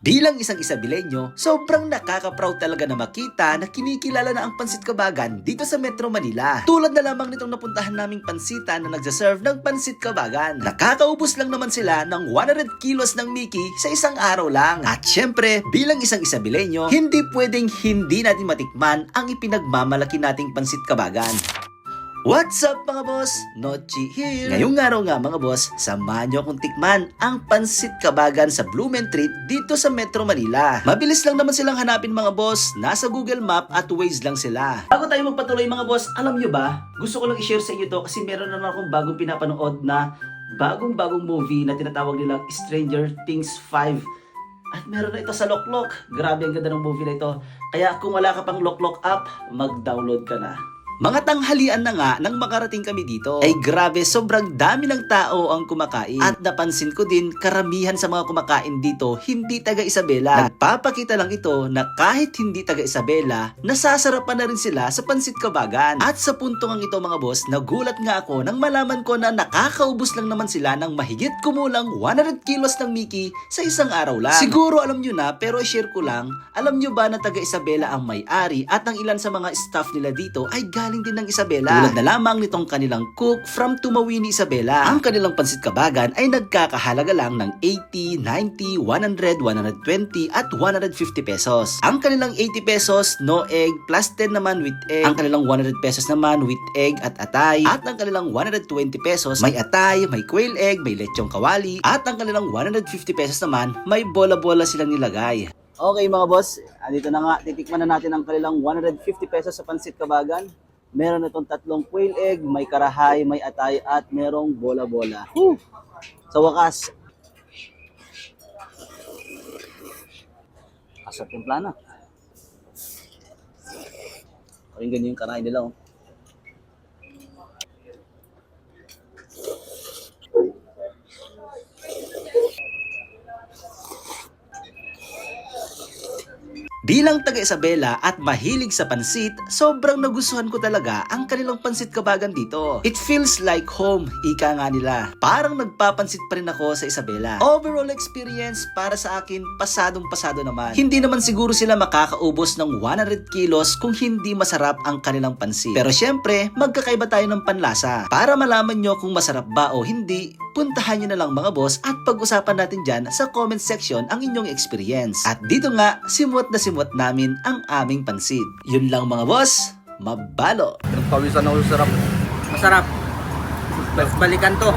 Bilang isang Isabelenyo, sobrang nakaka-proud talaga na makita na kinikilala na ang Pansit Kabagan dito sa Metro Manila. Tulad na lamang nitong napuntahan naming pansitan na nagsaserve ng Pansit Kabagan. Nakakaubos lang naman sila ng 100 kilos ng Mickey sa isang araw lang. At syempre, bilang isang Isabelenyo, hindi pwedeng hindi natin matikman ang ipinagmamalaki nating Pansit Kabagan. What's up mga boss? Nochi here! Ngayong araw nga mga boss, samahan nyo akong tikman ang Pansit Kabagan sa Blumentritt dito sa Metro Manila. Mabilis lang naman silang hanapin mga boss, nasa Google Map at Waze lang sila. Bago tayo magpatuloy mga boss, alam nyo ba? Gusto ko lang i-share sa inyo to kasi meron na akong bagong pinapanood na bagong movie na tinatawag nilang Stranger Things 5. At meron na ito sa Loklok. Grabe ang ganda ng movie na ito. Kaya kung wala ka pang Loklok app, mag-download ka na. Mga tanghalian na nga nang makarating kami dito. Ay grabe, sobrang dami ng tao ang kumakain. At napansin ko din, karamihan sa mga kumakain dito, hindi taga Isabela. Nagpapakita lang ito na kahit hindi taga Isabela, nasasarapan na rin sila sa Pansit Kabagan. At sa puntong ito mga boss, nagulat nga ako nang malaman ko na nakakaubos lang naman sila ng mahigit kumulang 100 kilos ng Mickey sa isang araw lang. Siguro alam nyo na, pero share ko lang, alam nyo ba na taga Isabela ang may-ari at ang ilan sa mga staff nila dito ay galing din ng Isabela. Tulad na lamang nitong kanilang cook from Tumawini, Isabela. Ang kanilang Pansit Kabagan ay nagkakahalaga lang ng 80, 90, 100, 120 at 150 pesos. Ang kanilang 80 pesos no egg plus 10 naman with egg. Ang kanilang 100 pesos naman with egg at atay. At ang kanilang 120 pesos may atay, may quail egg, may lechong kawali. At ang kanilang 150 pesos naman may bola-bola silang nilagay. Okay mga boss, dito na nga, titikman na natin ang kanilang 150 pesos sa Pansit Kabagan. Meron itong tatlong quail egg, may karahay, may atay, at merong bola-bola. Sa wakas, asap yung plana. Pakinggan yung karahay nila. Oh. Bilang taga Isabela at mahilig sa pansit, sobrang nagustuhan ko talaga ang kanilang Pansit Kabagan dito. It feels like home, ika nga nila. Parang nagpapansit pa rin ako sa Isabela. Overall experience para sa akin, pasadong-pasado naman. Hindi naman siguro sila makakaubos ng 100 kilos kung hindi masarap ang kanilang pansit. Pero syempre, magkakaiba tayo ng panlasa. Para malaman nyo kung masarap ba o hindi, puntahan nyo na lang mga boss at pag-usapan natin dyan sa comment section ang inyong experience. At dito nga, simwat na simwat namin ang aming pansit. Yun lang mga boss, mabalo! Pawisan ako, sarap. Masarap. Balikan to.